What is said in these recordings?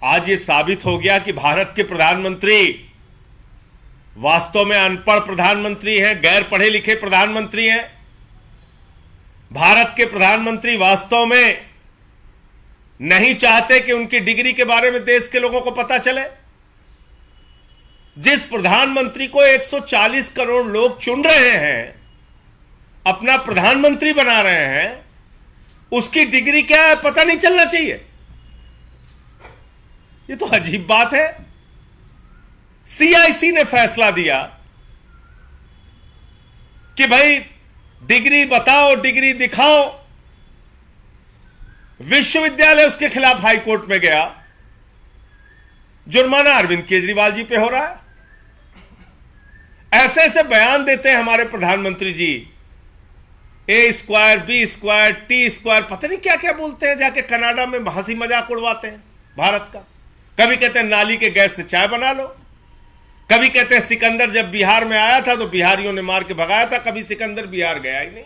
आज ये साबित हो गया कि भारत के प्रधानमंत्री वास्तव में अनपढ़ प्रधानमंत्री हैं, गैर पढ़े लिखे प्रधानमंत्री हैं। भारत के प्रधानमंत्री वास्तव में नहीं चाहते कि उनकी डिग्री के बारे में देश के लोगों को पता चले। जिस प्रधानमंत्री को 140 करोड़ लोग चुन रहे हैं, अपना प्रधानमंत्री बना रहे हैं, उसकी डिग्री क्या है पता नहीं चलना चाहिए। ये तो अजीब बात है। सीआईसी ने फैसला दिया कि भाई डिग्री बताओ, डिग्री दिखाओ। विश्वविद्यालय उसके खिलाफ हाईकोर्ट में गया। जुर्माना अरविंद केजरीवाल जी पे हो रहा है। ऐसे ऐसे बयान देते हैं हमारे प्रधानमंत्री जी, A² B² T², पता नहीं क्या क्या बोलते हैं। जाके कनाडा में हंसी मजाक उड़वाते हैं भारत का। कभी कहते हैं नाली के गैस से चाय बना लो, कभी कहते हैं सिकंदर जब बिहार में आया था तो बिहारियों ने मार के भगाया था। कभी सिकंदर बिहार गया ही नहीं।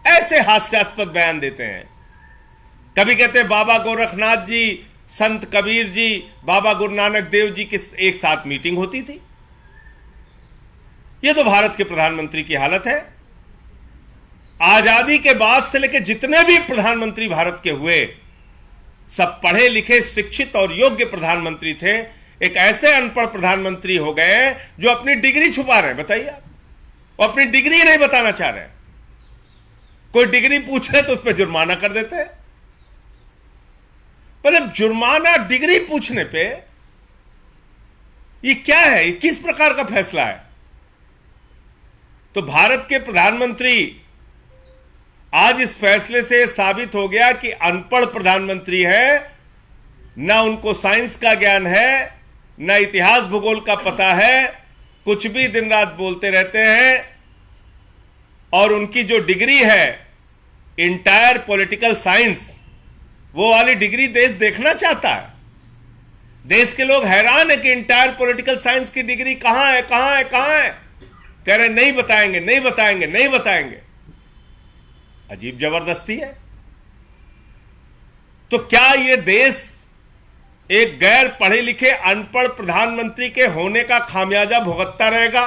ऐसे हास्यास्पद बयान देते हैं। कभी कहते हैं बाबा गोरखनाथ जी, संत कबीर जी, बाबा गुरु नानक देव जी की एक साथ मीटिंग होती थी। यह तो भारत के प्रधानमंत्री की हालत है। आजादी के बाद से लेकर जितने भी प्रधानमंत्री भारत के हुए, सब पढ़े लिखे, शिक्षित और योग्य प्रधानमंत्री थे। एक ऐसे अनपढ़ प्रधानमंत्री हो गए जो अपनी डिग्री छुपा रहे हैं। बताइए आप, वो अपनी डिग्री नहीं बताना चाह रहे हैं। कोई डिग्री पूछे तो उस पर जुर्माना कर देते हैं। मतलब जुर्माना डिग्री पूछने पे, ये क्या है? ये किस प्रकार का फैसला है? तो भारत के प्रधानमंत्री आज इस फैसले से साबित हो गया कि अनपढ़ प्रधानमंत्री है। ना उनको साइंस का ज्ञान है, ना इतिहास भूगोल का पता है, कुछ भी दिन रात बोलते रहते हैं। और उनकी जो डिग्री है इंटायर पॉलिटिकल साइंस, वो वाली डिग्री देश देखना चाहता है। देश के लोग हैरान है कि इंटायर पॉलिटिकल साइंस की डिग्री कहां है, कहां है, कहां है। कह रहे नहीं बताएंगे, नहीं बताएंगे, नहीं बताएंगे। अजीब जबरदस्ती है। तो क्या यह देश एक गैर पढ़े लिखे अनपढ़ प्रधानमंत्री के होने का खामियाजा भुगतता रहेगा?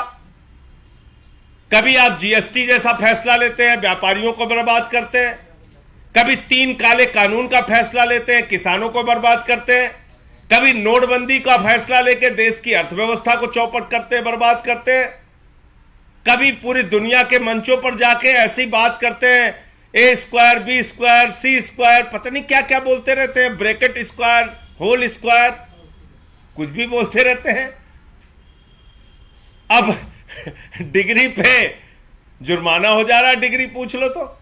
कभी आप जीएसटी जैसा फैसला लेते हैं, व्यापारियों को बर्बाद करते हैं। कभी 3 काले कानून का फैसला लेते हैं, किसानों को बर्बाद करते हैं। कभी नोटबंदी का फैसला लेकर देश की अर्थव्यवस्था को चौपट करते हैं, बर्बाद करते हैं। कभी पूरी दुनिया के मंचों पर जाके ऐसी बात करते हैं, A² B² C², पता नहीं क्या क्या बोलते रहते हैं, ब्रैकेट स्क्वायर, होल स्क्वायर, कुछ भी बोलते रहते हैं। अब डिग्री पे जुर्माना हो जा रहा है, डिग्री पूछ लो तो।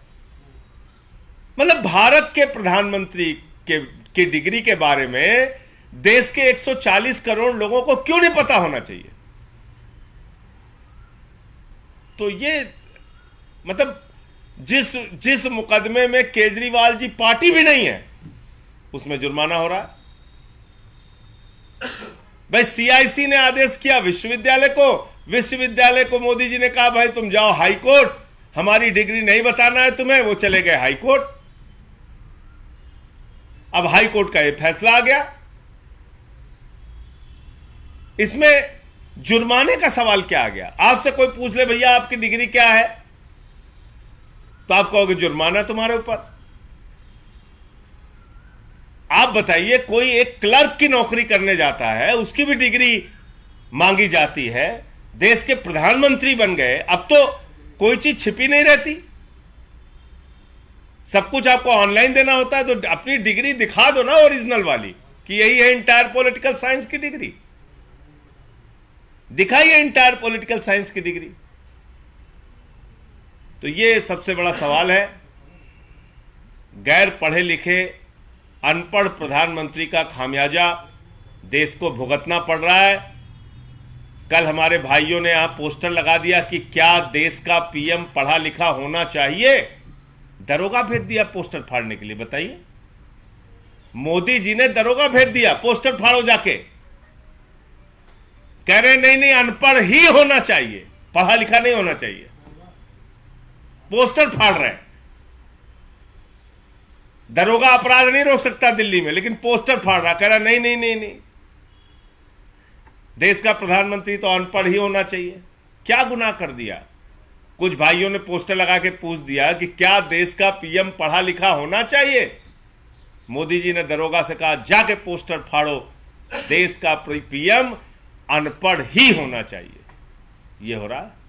मतलब भारत के प्रधानमंत्री की डिग्री के बारे में देश के 140 करोड़ लोगों को क्यों नहीं पता होना चाहिए? तो ये मतलब जिस मुकदमे में केजरीवाल जी पार्टी भी नहीं है, उसमें जुर्माना हो रहा है। भाई सीआईसी ने आदेश किया विश्वविद्यालय को मोदी जी ने कहा भाई तुम जाओ हाई कोर्ट, हमारी डिग्री नहीं बताना है तुम्हें। वो चले गए हाई कोर्ट। अब हाई कोर्ट का ये फैसला आ गया। इसमें जुर्माने का सवाल क्या आ गया? आपसे कोई पूछ ले भैया आपकी डिग्री क्या है, तो आप कहोगे जुर्माना तुम्हारे ऊपर। आप बताइए, कोई एक क्लर्क की नौकरी करने जाता है, उसकी भी डिग्री मांगी जाती है। देश के प्रधानमंत्री बन गए, अब तो कोई चीज छिपी नहीं रहती, सब कुछ आपको ऑनलाइन देना होता है। तो अपनी डिग्री दिखा दो ना, ओरिजिनल वाली, कि यही है इंटायर पॉलिटिकल साइंस की डिग्री। दिखाइए इंटायर पॉलिटिकल साइंस की डिग्री। तो ये सबसे बड़ा सवाल है। गैर पढ़े लिखे अनपढ़ प्रधानमंत्री का खामियाजा देश को भुगतना पड़ रहा है। कल हमारे भाइयों ने यहां पोस्टर लगा दिया कि क्या देश का पीएम पढ़ा लिखा होना चाहिए। दरोगा भेज दिया पोस्टर फाड़ने के लिए। बताइए, मोदी जी ने दरोगा भेज दिया, पोस्टर फाड़ो जाके। कह रहे नहीं नहीं अनपढ़ ही होना चाहिए, पढ़ा लिखा नहीं होना चाहिए। पोस्टर फाड़ रहे हैं। दरोगा अपराध नहीं रोक सकता दिल्ली में, लेकिन पोस्टर फाड़ रहा, कह रहा नहीं नहीं नहीं नहीं, देश का प्रधानमंत्री तो अनपढ़ ही होना चाहिए। क्या गुनाह कर दिया? कुछ भाइयों ने पोस्टर लगा के पूछ दिया कि क्या देश का पीएम पढ़ा लिखा होना चाहिए? मोदी जी ने दरोगा से कहा जाके पोस्टर फाड़ो, देश का पीएम अनपढ़ ही होना चाहिए। ये हो रहा है।